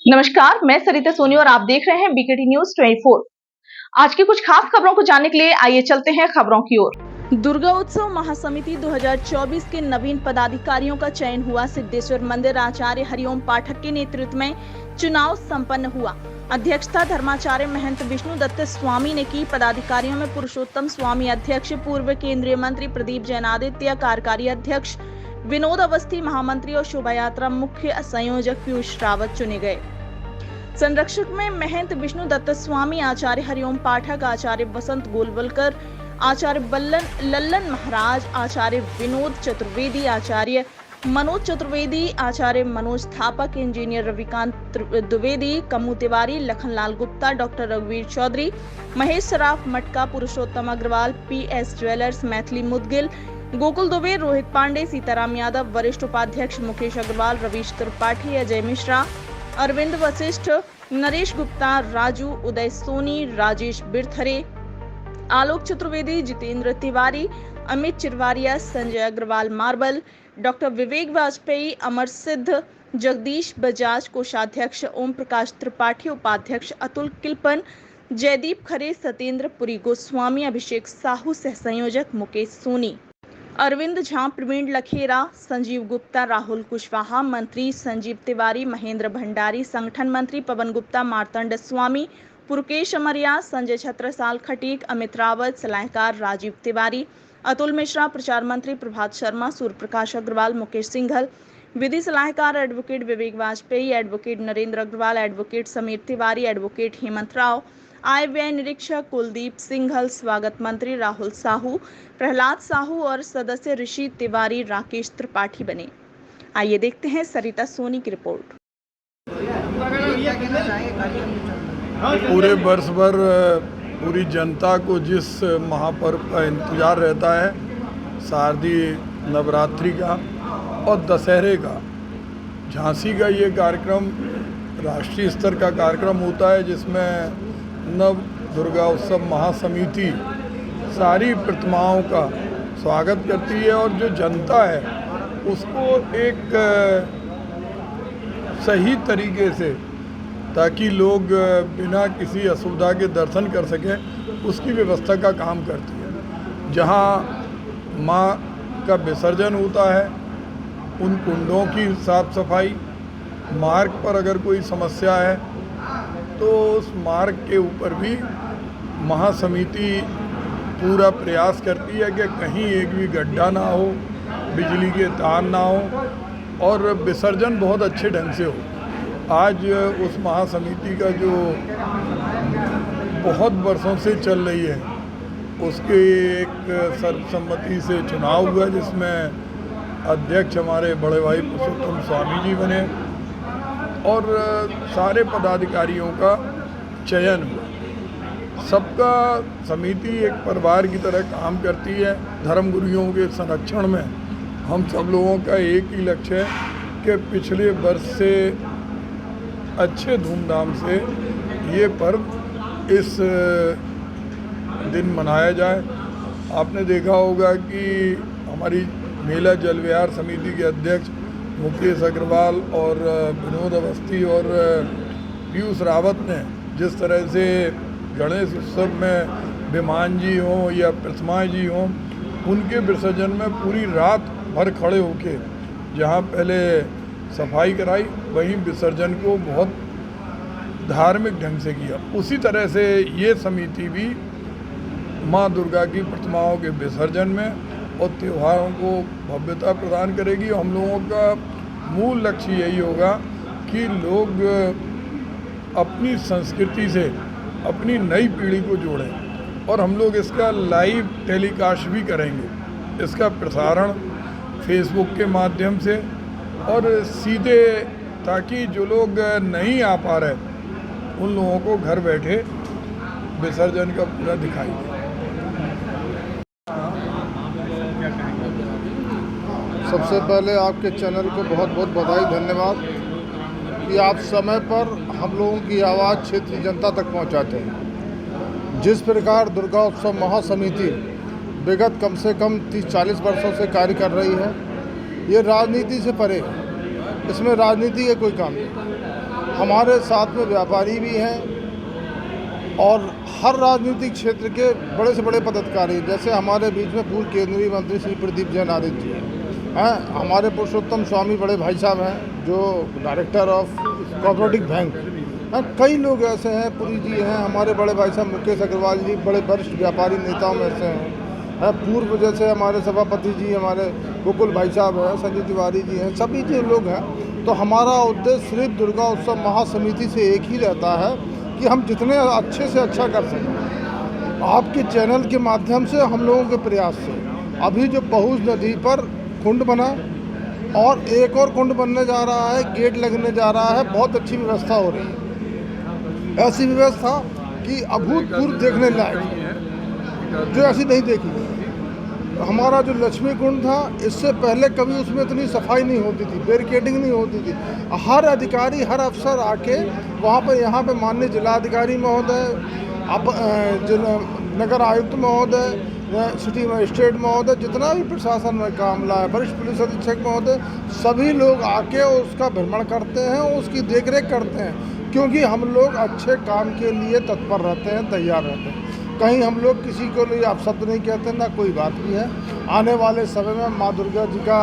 नमस्कार, मैं सरिता सोनी और आप देख रहे हैं बीकेटी न्यूज 24। आज की कुछ खास खबरों को जानने के लिए आइए चलते हैं खबरों की ओर। दुर्गा उत्सव महासमिति 2024 के नवीन पदाधिकारियों का चयन हुआ। सिद्धेश्वर मंदिर आचार्य हरिओम पाठक के नेतृत्व में चुनाव संपन्न हुआ। अध्यक्षता धर्माचार्य महंत विष्णु दत्त स्वामी ने की। पदाधिकारियों में पुरुषोत्तम स्वामी अध्यक्ष, पूर्व केंद्रीय मंत्री प्रदीप जैनादित्य कार्यकारी अध्यक्ष, विनोद अवस्थी महामंत्री और शोभा यात्रा मुख्य संयोजक पीयूष रावत चुने गए। संरक्षक में महंत विष्णु दत्त स्वामी, आचार्य हरिओम पाठक, आचार्य बसंत गोलवलकर, आचार्य लल्लन महाराज, आचार्य विनोद चतुर्वेदी, आचार्य मनोज चतुर्वेदी, आचार्य मनोज थापक, इंजीनियर रविकांत द्विवेदी, कमू तिवारी, लखनलाल गुप्ता, डॉक्टर रघुवीर चौधरी, महेश सराफ मटका, पुरुषोत्तम अग्रवाल, पीएस ज्वेलर्स, मैथिली मुदगिल, गोकुल दुबे, रोहित पांडे, सीताराम यादव, वरिष्ठ उपाध्यक्ष मुकेश अग्रवाल, रवीश त्रिपाठी, अजय मिश्रा, अरविंद वशिष्ठ, नरेश गुप्ता, राजू, उदय सोनी, राजेश बिरथरे, आलोक चतुर्वेदी, जितेंद्र तिवारी, अमित चिरवारिया, संजय अग्रवाल मार्बल, डॉक्टर विवेक वाजपेयी, अमर सिद्ध, जगदीश बजाज कोषाध्यक्ष, ओम प्रकाश त्रिपाठी उपाध्यक्ष, अतुल किलपन, जयदीप खरे, सत्येंद्र पुरी गोस्वामी, अभिषेक साहू सह संयोजक, मुकेश सोनी, अरविंद झा, प्रवीण लखेरा, संजीव गुप्ता, राहुल कुशवाहा, मंत्री संजीव तिवारी, महेंद्र भंडारी, संगठन मंत्री पवन गुप्ता, मार्तंड स्वामी, पुरकेश अमरिया, संजय छत्रसाल खटीक, अमित रावत, सलाहकार राजीव तिवारी, अतुल मिश्रा, प्रचार मंत्री प्रभात शर्मा, सूर्य प्रकाश अग्रवाल, मुकेश सिंघल, विधि सलाहकार advocate Vivek Vajpayee, advocate Narendra Agrawal, advocate Sameer Tiwari, advocate Hemant Rao, आय व्यय निरीक्षक कुलदीप सिंघल, स्वागत मंत्री राहुल साहू, प्रहलाद साहू और सदस्य ऋषि तिवारी, राकेश त्रिपाठी बने। आइए देखते हैं सरिता सोनी की रिपोर्ट। पूरे वर्ष भर पूरी जनता को जिस महापर्व का इंतजार रहता है, शारदीय नवरात्रि का और दशहरे का, झांसी का ये कार्यक्रम राष्ट्रीय स्तर का कार्यक्रम होता है, जिसमें नव दुर्गा उत्सव महासमिति सारी प्रतिमाओं का स्वागत करती है और जो जनता है उसको एक सही तरीके से, ताकि लोग बिना किसी असुविधा के दर्शन कर सकें, उसकी व्यवस्था का काम करती है। जहाँ माँ का विसर्जन होता है, उन कुंडों की साफ सफाई, मार्ग पर अगर कोई समस्या है तो उस मार्ग के ऊपर भी महासमिति पूरा प्रयास करती है कि कहीं एक भी गड्ढा ना हो, बिजली के तार ना हो और विसर्जन बहुत अच्छे ढंग से हो। आज उस महासमिति का जो बहुत वर्षों से चल रही है, उसके एक सर्वसम्मति से चुनाव हुआ, जिसमें अध्यक्ष हमारे बड़े भाई पुरुषोत्तम स्वामी जी बने और सारे पदाधिकारियों का चयन हुआ। सबका समिति एक परिवार की तरह काम करती है। धर्मगुरुओं के संरक्षण में हम सब लोगों का एक ही लक्ष्य है कि पिछले वर्ष से अच्छे धूमधाम से ये पर्व इस दिन मनाया जाए। आपने देखा होगा कि हमारी मेला जल विहार समिति के अध्यक्ष मुकेश अग्रवाल और विनोद अवस्थी और पीयूष रावत ने जिस तरह से गणेश उत्सव में विमान जी हों या प्रतिमाएँ जी हों, उनके विसर्जन में पूरी रात भर खड़े होके जहाँ पहले सफाई कराई, वहीं विसर्जन को बहुत धार्मिक ढंग से किया। उसी तरह से ये समिति भी माँ दुर्गा की प्रतिमाओं के विसर्जन में और त्योहारों को भव्यता प्रदान करेगी। हम लोगों का मूल लक्ष्य यही होगा कि लोग अपनी संस्कृति से अपनी नई पीढ़ी को जोड़ें और हम लोग इसका लाइव टेलीकास्ट भी करेंगे, इसका प्रसारण फेसबुक के माध्यम से और सीधे, ताकि जो लोग नहीं आ पा रहे उन लोगों को घर बैठे विसर्जन का पूरा दिखाई दे। सबसे पहले आपके चैनल को बहुत बहुत बधाई, धन्यवाद कि आप समय पर हम लोगों की आवाज़ क्षेत्रीय जनता तक पहुंचाते हैं। जिस प्रकार दुर्गा उत्सव महासमिति विगत कम से कम 30-40 वर्षों से कार्य कर रही है, ये राजनीति से परे है। इसमें राजनीति का कोई काम नहीं। हमारे साथ में व्यापारी भी हैं और हर राजनीतिक क्षेत्र के बड़े से बड़े पदाधिकारी, जैसे हमारे बीच में पूर्व केंद्रीय मंत्री श्री प्रदीप जैन आदित्य जी हैं, हमारे पुरुषोत्तम स्वामी बड़े भाई साहब हैं जो डायरेक्टर ऑफ कोऑपरेटिव बैंक, कई लोग ऐसे हैं, पुरी जी हैं, हमारे बड़े भाई साहब मुकेश अग्रवाल जी बड़े वरिष्ठ व्यापारी नेताओं में से हैं, पूर्व जैसे हमारे सभापति जी हमारे गोकुल भाई साहब हैं, संजय तिवारी जी हैं, सभी जो लोग हैं। तो हमारा उद्देश्य सिर्फ दुर्गा उत्सव महासमिति से एक ही रहता है कि हम जितने अच्छे से अच्छा कर सकें। आपके चैनल के माध्यम से हम लोगों के प्रयास से अभी जो पहुँच नदी पर कुंड बना और एक और कुंड बनने जा रहा है, गेट लगने जा रहा है, बहुत अच्छी व्यवस्था हो रही है। ऐसी व्यवस्था कि अभूतपूर्व देखने लायक, जो ऐसी नहीं देखी। हमारा जो लक्ष्मी कुंड था, इससे पहले कभी उसमें इतनी सफाई नहीं होती थी, बैरिकेडिंग नहीं होती थी। हर अधिकारी, हर अफसर आके वहाँ पर, यहाँ पे माननीय जिलाधिकारी महोदय, नगर आयुक्त महोदय, सिटी मजिस्ट्रेट महोदय, जितना भी प्रशासन में काम ला है, वरिष्ठ पुलिस अधीक्षक महोदय, सभी लोग आके उसका भ्रमण करते हैं, उसकी देखरेख करते हैं, क्योंकि हम लोग अच्छे काम के लिए तत्पर रहते हैं, तैयार रहते हैं। कहीं हम लोग किसी को लिए अपशब्द नहीं कहते, ना कोई बात भी है। आने वाले समय में माँ दुर्गा जी का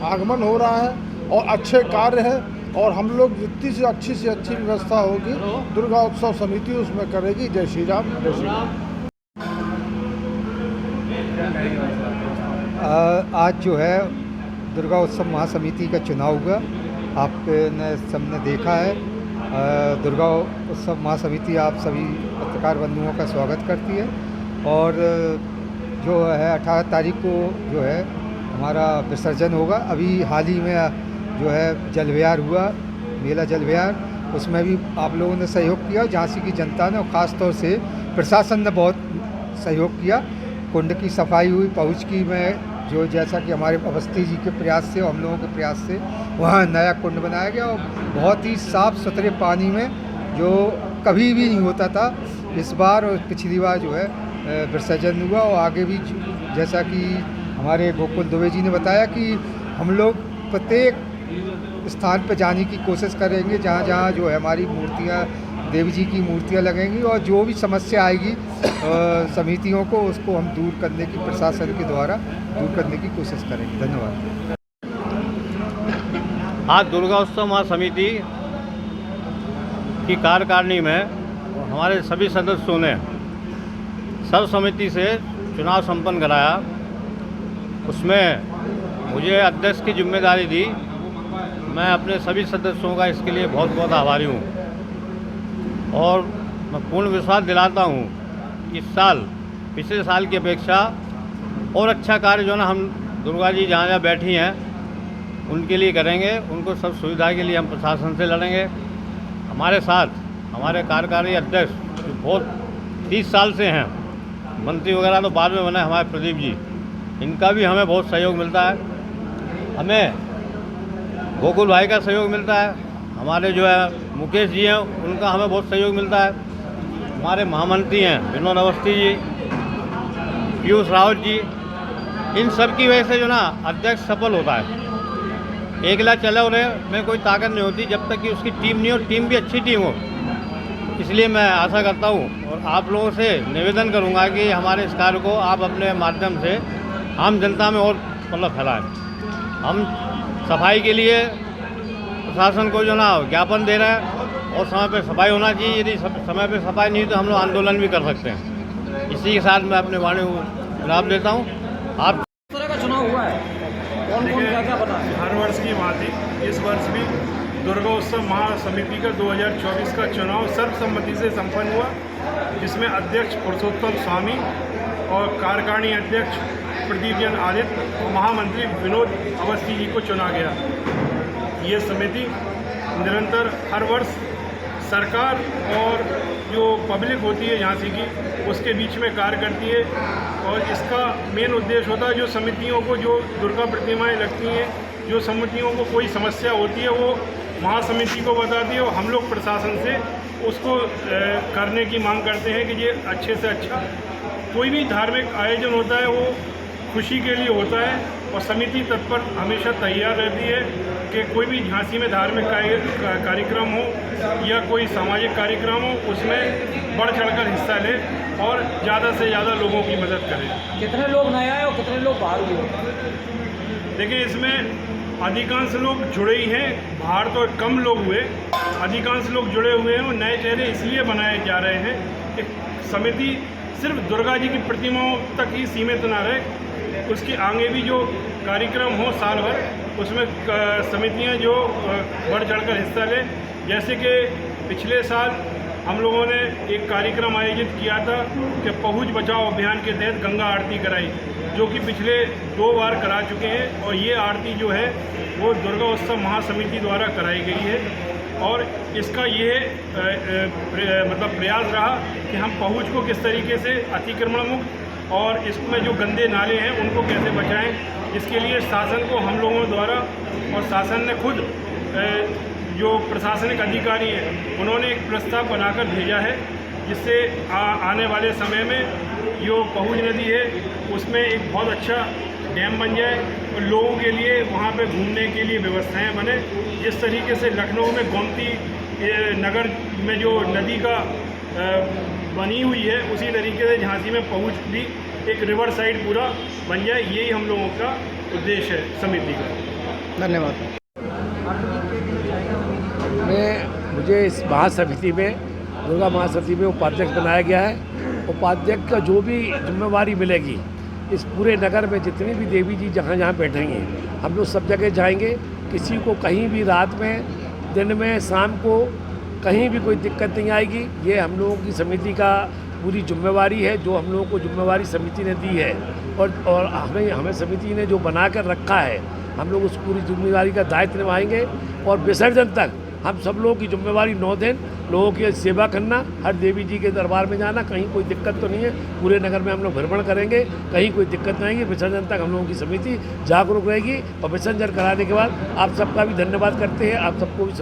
आगमन हो रहा है और अच्छे कार्य है, और हम लोग जितनी से अच्छी व्यवस्था होगी दुर्गा उत्सव समिति उसमें करेगी। जय श्री राम, जय श्री राम। आज जो है दुर्गा उत्सव महासमिति का चुनाव हुआ, आपने सबने देखा है। दुर्गा उत्सव महासमिति आप सभी पत्रकार बंधुओं का स्वागत करती है, और जो है 18 तारीख को जो है हमारा विसर्जन होगा। अभी हाल ही में जो है जल विहार हुआ, मेला जल विहार, उसमें भी आप लोगों ने सहयोग किया, झांसी की जनता ने, और ख़ास तौर से प्रशासन ने बहुत सहयोग किया। कुंड की सफाई हुई, पहुँच की में जो, जैसा कि हमारे अवस्थी जी के प्रयास से और हम लोगों के प्रयास से वहाँ नया कुंड बनाया गया, और बहुत ही साफ़ सुथरे पानी में, जो कभी भी नहीं होता था इस बार, और पिछली बार जो है विसर्जन हुआ। और आगे भी जैसा कि हमारे गोकुल दुबे जी ने बताया कि हम लोग प्रत्येक स्थान पर जाने की कोशिश करेंगे जहाँ जहाँ जो है हमारी मूर्तियाँ, देवी जी की मूर्तियाँ लगेंगी, और जो भी समस्या आएगी समितियों को, उसको हम दूर करने की, प्रशासन के द्वारा दूर करने की कोशिश करेंगे। धन्यवाद। आज दुर्गा उत्सव महासमिति की कार्यकारिणी में हमारे सभी सदस्यों ने सर्वसम्मति से चुनाव संपन्न कराया। उसमें मुझे अध्यक्ष की जिम्मेदारी दी। मैं अपने सभी सदस्यों का इसके लिए बहुत बहुत आभारी हूँ, और मैं पूर्ण विश्वास दिलाता हूँ कि इस साल पिछले साल की अपेक्षा और अच्छा कार्य जो ना हम दुर्गा जी जहाँ जहाँ बैठी हैं उनके लिए करेंगे। उनको सब सुविधा के लिए हम प्रशासन से लड़ेंगे। हमारे साथ हमारे कार्यकारी अध्यक्ष जो बहुत 30 साल से हैं, मंत्री वगैरह तो बाद में बने, हमारे प्रदीप जी, इनका भी हमें बहुत सहयोग मिलता है। हमें गोकुल भाई का सहयोग मिलता है, हमारे जो है मुकेश जी हैं, उनका हमें बहुत सहयोग मिलता है। हमारे महामंत्री हैं विनोद अवस्थी जी, पीयूष रावत जी, इन सब की वजह से जो ना अध्यक्ष सफल होता है। अकेला चले उन्हें में कोई ताकत नहीं होती जब तक कि उसकी टीम नहीं हो, टीम भी अच्छी टीम हो। इसलिए मैं आशा करता हूँ और आप लोगों से निवेदन करूँगा कि हमारे इस कार्य को आप अपने माध्यम से आम जनता में और मतलब फैलाएँ। हम सफाई के लिए प्रशासन को जो ना ज्ञापन दे रहे हैं, और समय पे सफाई होना चाहिए। यदि समय पे सफाई नहीं तो हम लोग आंदोलन भी कर सकते हैं। इसी के साथ मैं अपने वाणी को लाभ देता हूँ। आप किस तरह का चुनाव हुआ है, कौन कौन क्या क्या बता है? हर वर्ष की भांति इस वर्ष भी दुर्गा उत्सव महासमिति का 2024 का चुनाव सर्वसम्मति से संपन्न हुआ, जिसमें अध्यक्ष पुरुषोत्तम स्वामी और कार्यकारिणी अध्यक्ष प्रदीप जैन आदित्य और महामंत्री विनोद अवस्थी जी को चुना गया। ये समिति निरंतर हर वर्ष सरकार और जो पब्लिक होती है झांसी की, उसके बीच में कार्य करती है, और इसका मेन उद्देश्य होता है जो समितियों को, जो दुर्गा प्रतिमाएं लगती हैं, जो समितियों को कोई समस्या होती है वो महासमिति को बताती है, और हम लोग प्रशासन से उसको करने की मांग करते हैं कि ये अच्छे से अच्छा। कोई भी धार्मिक आयोजन होता है वो खुशी के लिए होता है, और समिति तत्पर हमेशा तैयार रहती है कि कोई भी झांसी में धार्मिक कार्यक्रम हो या कोई सामाजिक कार्यक्रम हो उसमें बढ़ चढ़कर हिस्सा ले और ज़्यादा से ज़्यादा लोगों की मदद करे। कितने लोग नए आए और कितने लोग बाहर हुए? देखिए, इसमें अधिकांश लोग जुड़े ही हैं, बाहर तो कम लोग हुए, अधिकांश लोग जुड़े हुए हैं और नए चेहरे इसलिए बनाए जा रहे हैं कि समिति सिर्फ दुर्गा जी की प्रतिमाओं तक ही सीमित ना रहे, उसके आगे भी जो कार्यक्रम हो साल भर उसमें समितियां जो बढ़ चढ़कर हिस्सा लें। जैसे कि पिछले साल हम लोगों ने एक कार्यक्रम आयोजित किया था कि पहुँच बचाओ अभियान के तहत गंगा आरती कराई, जो कि पिछले 2 बार करा चुके हैं और ये आरती जो है वो दुर्गा उत्सव महासमिति द्वारा कराई गई है। और इसका ये मतलब प्रयास रहा कि हम पहुँच को किस तरीके से अतिक्रमण मुक्त और इसमें जो गंदे नाले हैं उनको कैसे बचाएं। इसके लिए शासन को हम लोगों द्वारा और शासन ने खुद जो प्रशासनिक अधिकारी हैं उन्होंने एक प्रस्ताव बनाकर भेजा है, जिससे आने वाले समय में जो पहुँच नदी है उसमें एक बहुत अच्छा डैम बन जाए और लोगों के लिए वहाँ पे घूमने के लिए व्यवस्थाएं बने। जिस तरीके से लखनऊ में गोमती नगर में जो नदी का बनी हुई है उसी तरीके से झांसी में पहुँच भी एक रिवर साइड पूरा बन जाए, यही हम लोगों का उद्देश्य है समिति का। धन्यवाद। मुझे इस महासमिति में दुर्गा महासमिति में उपाध्यक्ष बनाया गया है। उपाध्यक्ष का जो भी जिम्मेवारी मिलेगी, इस पूरे नगर में जितनी भी देवी जी जहाँ जहाँ बैठेंगे हम लोग सब जगह जाएंगे। किसी को कहीं भी रात में, दिन में, शाम को कहीं भी कोई दिक्कत नहीं आएगी। ये हम लोगों की समिति का पूरी जिम्मेवारी है, जो हम लोगों को जिम्मेवारी समिति ने दी है और हमें समिति ने जो बना कर रखा है, हम लोग उस पूरी जिम्मेदारी का दायित्व निभाएंगे। और विसर्जन तक हम सब लोगों की जिम्मेवारी 9 दिन लोगों की सेवा करना, हर देवी जी के दरबार में जाना, कहीं कोई दिक्कत तो नहीं है। पूरे नगर में हम लोग भ्रमण करेंगे, कहीं कोई दिक्कत नहीं आएगी। विसर्जन तक हम लोगों की समिति जागरूक रहेगी और विसर्जन कराने के बाद आप सबका भी धन्यवाद करते हैं। आप सबको भी